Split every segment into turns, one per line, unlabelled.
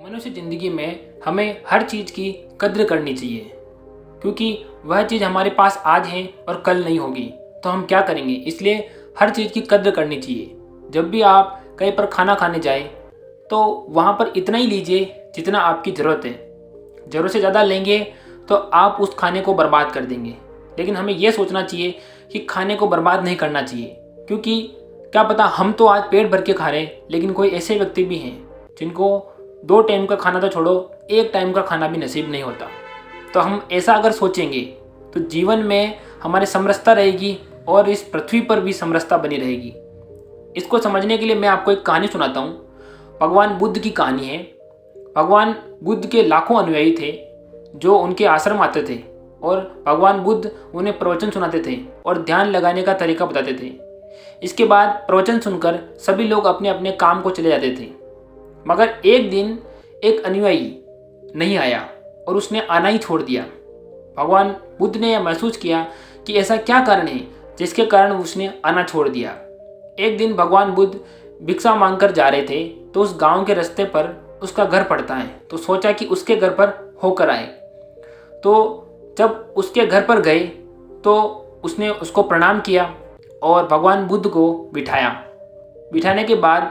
मनुष्य ज़िंदगी में हमें हर चीज़ की कद्र करनी चाहिए, क्योंकि वह चीज़ हमारे पास आज है और कल नहीं होगी तो हम क्या करेंगे। इसलिए हर चीज़ की कद्र करनी चाहिए। जब भी आप कहीं पर खाना खाने जाए तो वहाँ पर इतना ही लीजिए जितना आपकी ज़रूरत है। ज़रूरत से ज़्यादा लेंगे तो आप उस खाने को बर्बाद कर देंगे। लेकिन हमें यह सोचना चाहिए कि खाने को बर्बाद नहीं करना चाहिए, क्योंकि क्या पता हम तो आज पेट भर के खा रहे हैं, लेकिन कोई ऐसे व्यक्ति भी हैं जिनको 2 टाइम का खाना तो छोड़ो, 1 टाइम का खाना भी नसीब नहीं होता। तो हम ऐसा अगर सोचेंगे तो जीवन में हमारी समरसता रहेगी और इस पृथ्वी पर भी समरसता बनी रहेगी। इसको समझने के लिए मैं आपको एक कहानी सुनाता हूँ। भगवान बुद्ध की कहानी है। भगवान बुद्ध के लाखों अनुयायी थे जो उनके आश्रम आते थे और भगवान बुद्ध उन्हें प्रवचन सुनाते थे और ध्यान लगाने का तरीका बताते थे। इसके बाद प्रवचन सुनकर सभी लोग अपने अपने काम को चले जाते थे, मगर एक दिन एक अनुयायी नहीं आया और उसने आना ही छोड़ दिया। भगवान बुद्ध ने यह महसूस किया कि ऐसा क्या कारण है जिसके कारण उसने आना छोड़ दिया। एक दिन भगवान बुद्ध भिक्षा मांगकर जा रहे थे तो उस गांव के रास्ते पर उसका घर पड़ता है, तो सोचा कि उसके घर पर होकर आए। तो जब उसके घर पर गए तो उसने उसको प्रणाम किया और भगवान बुद्ध को बिठाया। बिठाने के बाद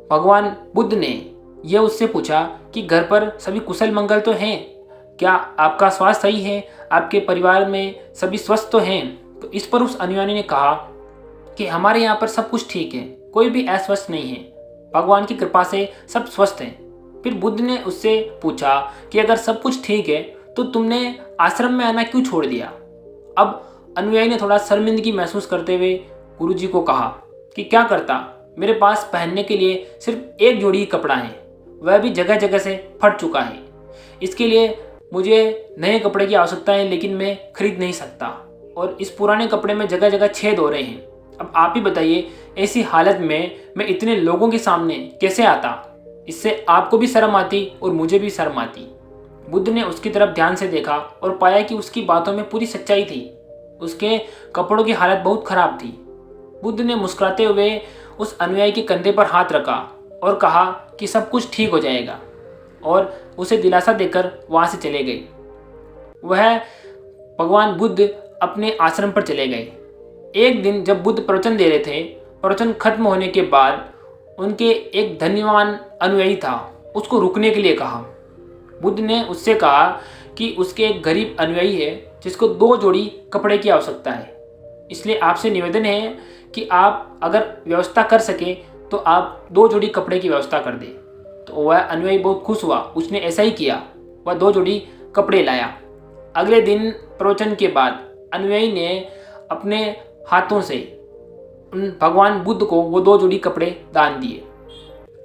भगवान बुद्ध ने यह उससे पूछा कि घर पर सभी कुशल मंगल तो हैं, क्या आपका स्वास्थ्य सही है, आपके परिवार में सभी स्वस्थ तो हैं। तो इस पर उस अनुयायी ने कहा कि हमारे यहाँ पर सब कुछ ठीक है, कोई भी अस्वस्थ नहीं है, भगवान की कृपा से सब स्वस्थ हैं। फिर बुद्ध ने उससे पूछा कि अगर सब कुछ ठीक है तो तुमने आश्रम में आना क्यों छोड़ दिया। अब अनुयायी ने थोड़ा शर्मिंदगी महसूस करते हुए गुरुजी को कहा कि क्या करता, मेरे पास पहनने के लिए सिर्फ एक जोड़ी ही कपड़ा है, वह भी जगह जगह से फट चुका है। इसके लिए मुझे नए कपड़े की आवश्यकता है, लेकिन मैं खरीद नहीं सकता और इस पुराने कपड़े में जगह जगह छेद हो रहे हैं। अब आप ही बताइए, ऐसी हालत में मैं इतने लोगों के सामने कैसे आता। इससे आपको भी शर्म आती और मुझे भी शर्म आती। बुद्ध ने उसकी तरफ ध्यान से देखा और पाया कि उसकी बातों में पूरी सच्चाई थी। उसके कपड़ों की हालत बहुत खराब थी। बुद्ध ने मुस्कुराते हुए उस अनुयायी के कंधे पर हाथ रखा और कहा कि सब कुछ ठीक हो जाएगा, और उसे दिलासा देकर वहां से चले गए। वह भगवान बुद्ध अपने आश्रम पर चले गए। एक दिन जब बुद्ध प्रवचन दे रहे थे, प्रवचन खत्म होने के बाद उनके एक धन्यवान अनुयायी था, उसको रुकने के लिए कहा। बुद्ध ने उससे कहा कि उसके एक गरीब अनुयायी है जिसको 2 जोड़ी कपड़े की आवश्यकता है, इसलिए आपसे निवेदन है कि आप अगर व्यवस्था कर सके तो आप 2 जोड़ी कपड़े की व्यवस्था कर दें। तो वह अनुयायी बहुत खुश हुआ, उसने ऐसा ही किया, वह 2 जोड़ी कपड़े लाया। अगले दिन प्रवचन के बाद अनुयायी ने अपने हाथों से उन भगवान बुद्ध को वो 2 जोड़ी कपड़े दान दिए।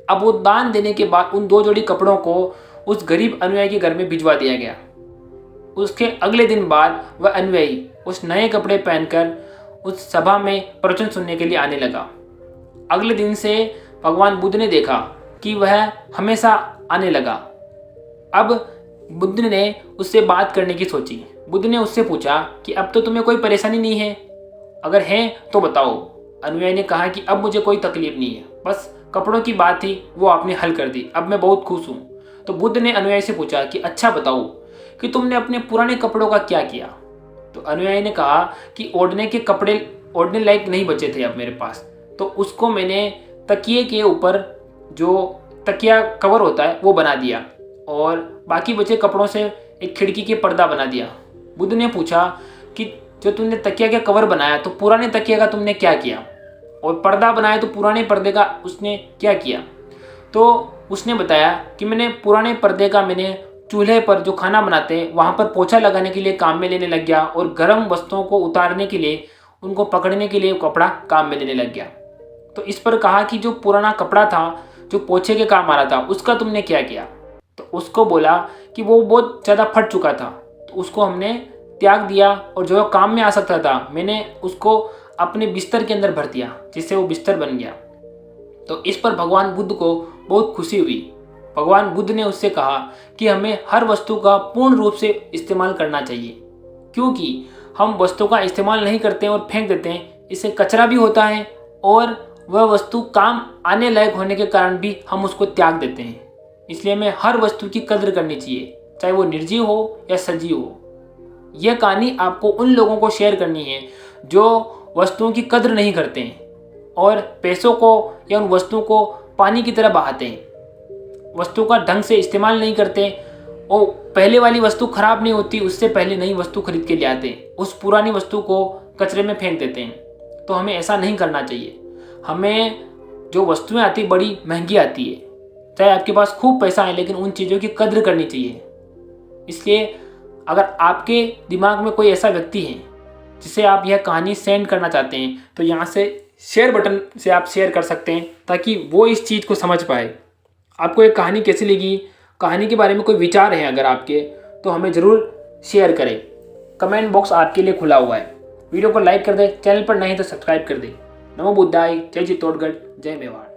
अब वो दान देने के बाद उन 2 जोड़ी कपड़ों को उस गरीब अनुयायी के घर में भिजवा दिया गया। उसके अगले दिन बाद वह अनुयायी उस नए कपड़े पहनकर उस सभा में प्रवचन सुनने के लिए आने लगा। अगले दिन से भगवान बुद्ध ने देखा कि वह हमेशा आने लगा। अब बुद्ध ने उससे बात करने की सोची। बुद्ध ने उससे पूछा कि अब तो तुम्हें कोई परेशानी नहीं है, अगर है तो बताओ। अनुयायी ने कहा कि अब मुझे कोई तकलीफ नहीं है, बस कपड़ों की बात थी वो आपने हल कर दी, अब मैं बहुत खुश हूँ। तो बुद्ध ने अनुयायी से पूछा कि अच्छा बताओ कि तुमने अपने पुराने कपड़ों का क्या किया। तो अनुयायी ने कहा कि ओढ़ने के कपड़े ओढ़ने लायक नहीं बचे थे अब मेरे पास, तो उसको मैंने तकिए के ऊपर जो तकिया कवर होता है वो बना दिया और बाकी बचे कपड़ों से एक खिड़की के पर्दा बना दिया। बुद्ध ने पूछा कि जो तुमने तकिया का कवर बनाया तो पुराने तकिया का तुमने क्या किया, और पर्दा बनाया तो पुराने पर्दे का उसने क्या किया। तो उसने बताया कि मैंने पुराने पर्दे का मैंने चूल्हे पर जो खाना बनाते हैं वहाँ पर पोछा लगाने के लिए काम में लेने लग गया, और गर्म वस्तुओं को उतारने के लिए उनको पकड़ने के लिए कपड़ा काम में लेने लग गया। तो इस पर कहा कि जो पुराना कपड़ा था जो पोछे के काम आ रहा था उसका तुमने क्या किया। तो उसको बोला कि वो बहुत ज़्यादा फट चुका था, तो उसको हमने त्याग दिया, और जो काम में आ सकता था मैंने उसको अपने बिस्तर के अंदर भर दिया, जिससे वो बिस्तर बन गया। तो इस पर भगवान बुद्ध को बहुत खुशी हुई। भगवान बुद्ध ने उससे कहा कि हमें हर वस्तु का पूर्ण रूप से इस्तेमाल करना चाहिए, क्योंकि हम वस्तु का इस्तेमाल नहीं करते हैं और फेंक देते हैं, इससे कचरा भी होता है और वह वस्तु काम आने लायक होने के कारण भी हम उसको त्याग देते हैं। इसलिए हमें हर वस्तु की कद्र करनी चाहिए, चाहे वो निर्जीव हो या सजीव हो। यह कहानी आपको उन लोगों को शेयर करनी है जो वस्तुओं की कद्र नहीं करते हैं और पैसों को या उन वस्तुओं को पानी की तरह बहाते हैं, वस्तु का ढंग से इस्तेमाल नहीं करते और पहले वाली वस्तु खराब नहीं होती उससे पहले नई वस्तु खरीद के ले आते हैं, उस पुरानी वस्तु को कचरे में फेंक देते हैं। तो हमें ऐसा नहीं करना चाहिए। हमें जो वस्तुएं आती बड़ी महंगी आती है, चाहे आपके पास खूब पैसा है, लेकिन उन चीज़ों की कद्र करनी चाहिए। इसलिए अगर आपके दिमाग में कोई ऐसा व्यक्ति है जिसे आप यह कहानी सेंड करना चाहते हैं तो यहाँ से शेयर बटन से आप शेयर कर सकते हैं ताकि वो इस चीज़ को समझ पाए। आपको ये कहानी कैसी लगी, कहानी के बारे में कोई विचार है अगर आपके, तो हमें ज़रूर शेयर करें। कमेंट बॉक्स आपके लिए खुला हुआ है। वीडियो को लाइक कर दें, चैनल पर नहीं तो सब्सक्राइब कर दें। नमो बुद्धाय, जय चित्तौड़गढ़, जय मेवाड़।